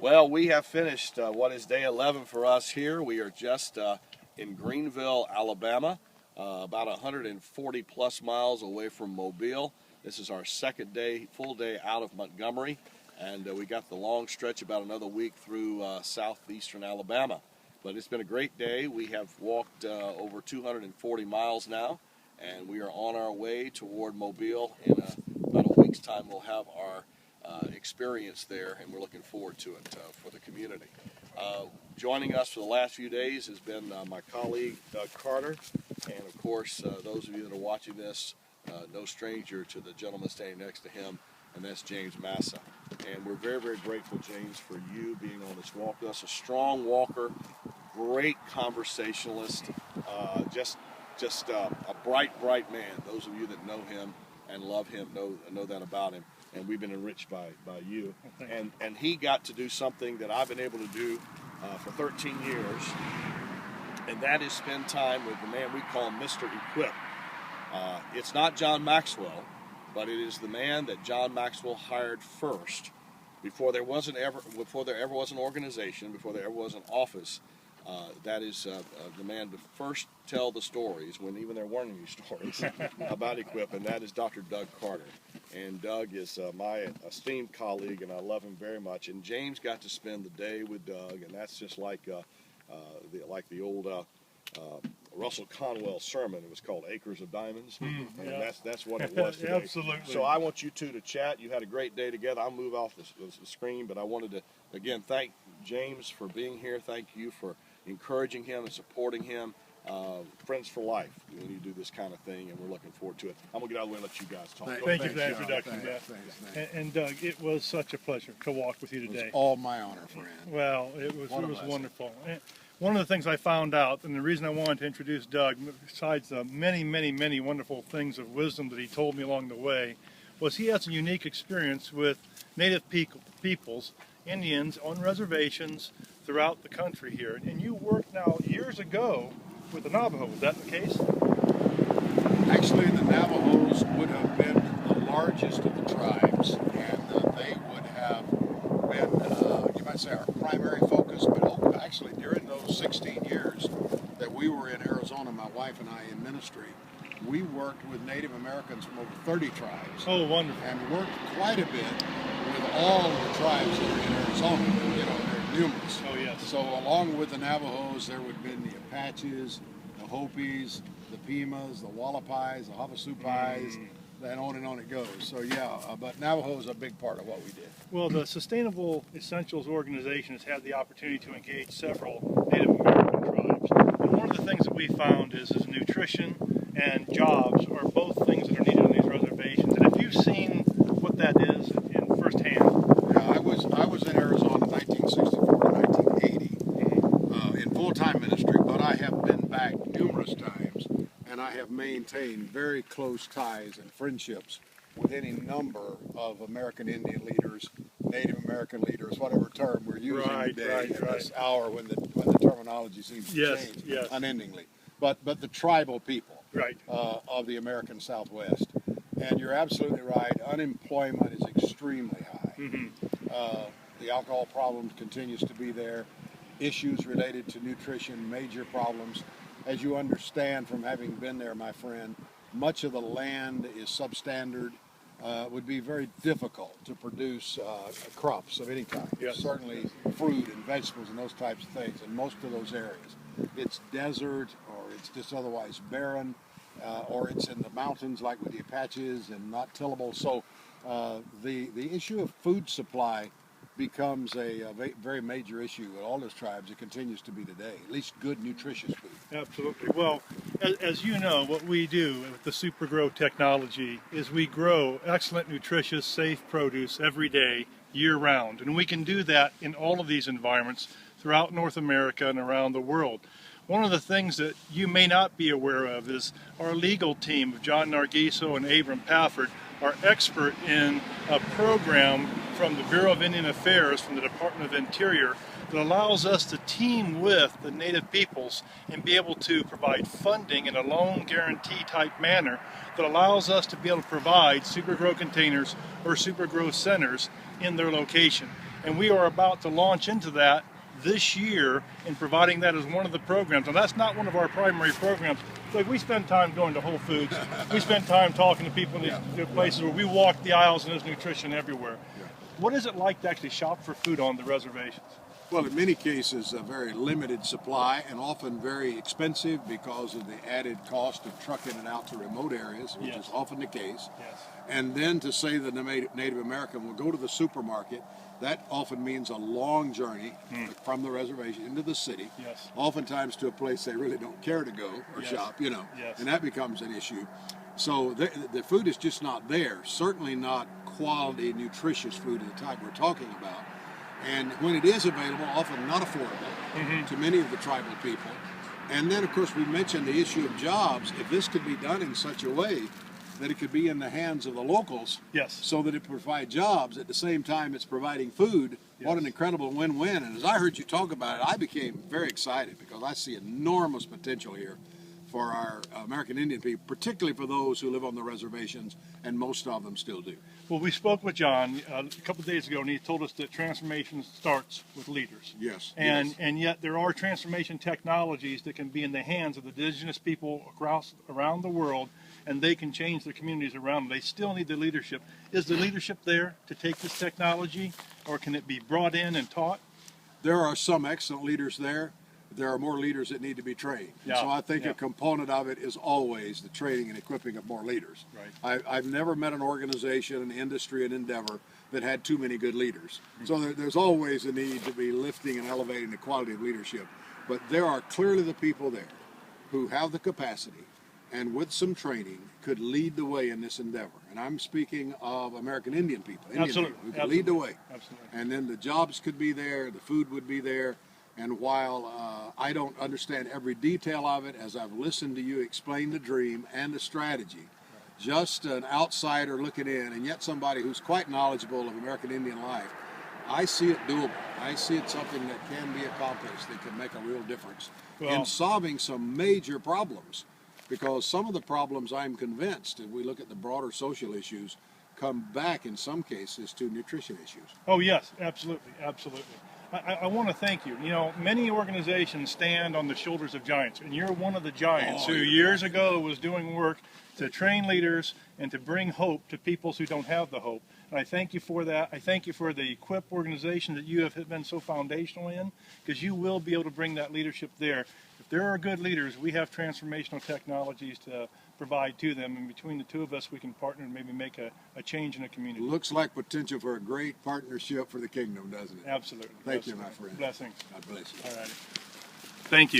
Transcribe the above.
Well, we have finished what is day 11 for us here. We are just in Greenville, Alabama, about 140 plus miles away from Mobile. This is our second day, full day out of Montgomery, and we got the long stretch about another week through southeastern Alabama. But it's been a great day. We have walked over 240 miles now, and we are on our way toward Mobile. In about a week's time, we'll have our experience there, and we're looking forward to it for the community. Joining us for the last few days has been my colleague Doug Carter, and of course those of you that are watching this, no stranger to the gentleman standing next to him, and that's James Massa. And we're very, very grateful, James, for you being on this walk with us. A strong walker, great conversationalist, just a bright man. Those of you that know him and love him know that about him. And we've been enriched by you. And he got to do something that I've been able to do for 13 years, and that is spend time with the man we call Mr. Equip. It's not John Maxwell, but it is the man that John Maxwell hired first, before there ever was an organization, before there ever was an office. That is the man to first tell the stories, when even there weren't any stories, about Equip, and that is Dr. Doug Carter. And Doug is my esteemed colleague, and I love him very much. And James got to spend the day with Doug, and that's just like the old Russell Conwell sermon. It was called Acres of Diamonds, and yeah. That's what it was today. Absolutely. So I want you two to chat. You had a great day together. I'll move off the screen, but I wanted to, again, thank James for being here. Thank you for encouraging him and supporting him. Friends for life when you do this kind of thing, and we're looking forward to it. I'm going to get out of the way and let you guys talk. Thank you for that introduction. Thanks. And Doug, it was such a pleasure to walk with you today. It was all my honor, friend. Well, it was wonderful. And one of the things I found out, and the reason I wanted to introduce Doug, besides the many wonderful things of wisdom that he told me along the way, was he has a unique experience with native peoples, Indians, on reservations throughout the country here. And you worked now years ago with the Navajo. Is that the case? Actually, the Navajos would have been the largest of the tribes, and they would have been, you might say, our primary focus. But actually, during those 16 years that we were in Arizona, my wife and I in ministry, we worked with Native Americans from over 30 tribes. Oh, wonderful. And worked quite a bit with all the tribes that are in Arizona. You know, they're numerous. Oh, yes. So along with the Navajos, there would have been the Apaches, the Hopis, the Pimas, the Wallapais, the Havasupais, and on it goes. So yeah, but Navajo is a big part of what we did. Well, the Sustainable Essentials Organization has had the opportunity to engage several Native American tribes. And one of the things that we found is nutrition and jobs are both things that are needed on these reservations. And if you've seen what that is in firsthand. Yeah, I was in Arizona 1964 to 1980 in full-time ministry, but I have been back numerous times, and I have maintained very close ties and friendships with any number of American Indian leaders, Native American leaders, whatever term we're using today in this hour when the terminology seems to change unendingly. But the tribal people of the American Southwest. And you're absolutely right, unemployment is extremely high. The alcohol problem continues to be there. Issues related to nutrition, major problems. As you understand from having been there, my friend, much of the land is substandard. Would be very difficult to produce crops of any kind. Yes. Certainly fruit and vegetables and those types of things in most of those areas. It's desert, or it's just otherwise barren, or it's in the mountains like with the Apaches and not tillable. So the issue of food supply becomes a very major issue with all those tribes. It continues to be today, at least good, nutritious food. Absolutely. Well, as you know, what we do with the SuperGrow Technology is we grow excellent, nutritious, safe produce every day, year-round. And we can do that in all of these environments throughout North America and around the world. One of the things that you may not be aware of is our legal team of John Nargiso and Abram Pafford are expert in a program from the Bureau of Indian Affairs from the Department of Interior that allows us to team with the native peoples and be able to provide funding in a loan guarantee type manner that allows us to be able to provide SuperGrow containers or SuperGrow centers in their location. And we are about to launch into that this year in providing that as one of the programs. And that's not one of our primary programs. Like, we spend time going to Whole Foods. We spend time talking to people in these places where we walk the aisles and there's nutrition everywhere. What is it like to actually shop for food on the reservations? Well, in many cases, a very limited supply and often very expensive because of the added cost of trucking it out to remote areas, which is often the case. And then to say that the Native American will go to the supermarket, that often means a long journey from the reservation into the city, oftentimes to a place they really don't care to go or shop, you know, and that becomes an issue. So the food is just not there, certainly not quality, nutritious food of the type we're talking about. And when it is available, often not affordable to many of the tribal people. And then, of course, we mentioned the issue of jobs. If this could be done in such a way that it could be in the hands of the locals, so that it provides jobs at the same time it's providing food, what an incredible win-win. And as I heard you talk about it, I became very excited because I see enormous potential here for our American Indian people, particularly for those who live on the reservations, and most of them still do. Well, we spoke with John a couple of days ago, and he told us that transformation starts with leaders. And yet there are transformation technologies that can be in the hands of the indigenous people around the world, and they can change their communities around them. They still need the leadership. Is the leadership there to take this technology, or can it be brought in and taught? There are some excellent leaders there. There are more leaders that need to be trained. So I think a component of it is always the training and equipping of more leaders. I've never met an organization, an industry, an endeavor that had too many good leaders. So there's always a need to be lifting and elevating the quality of leadership. But there are clearly the people there who have the capacity and with some training could lead the way in this endeavor. And I'm speaking of American Indian people, people who could lead the way. And then the jobs could be there, the food would be there. And while I don't understand every detail of it, as I've listened to you explain the dream and the strategy, just an outsider looking in, and yet somebody who's quite knowledgeable of American Indian life, I see it doable. I see it something that can be accomplished, that can make a real difference in solving some major problems. Because some of the problems, I'm convinced, if we look at the broader social issues, come back in some cases to nutrition issues. Oh yes, absolutely, absolutely. I want to thank you. You know, many organizations stand on the shoulders of giants, and you're one of the giants who years ago was doing work to train leaders and to bring hope to peoples who don't have the hope. And I thank you for that. I thank you for the EQUIP organization that you have been so foundational in, because you will be able to bring that leadership there. If there are good leaders, we have transformational technologies to provide to them, and between the two of us we can partner and maybe make a change in a community. Looks like potential for a great partnership for the kingdom, doesn't it? Absolutely. Thank you, my friend. Blessings. God bless you. All right. Thank you.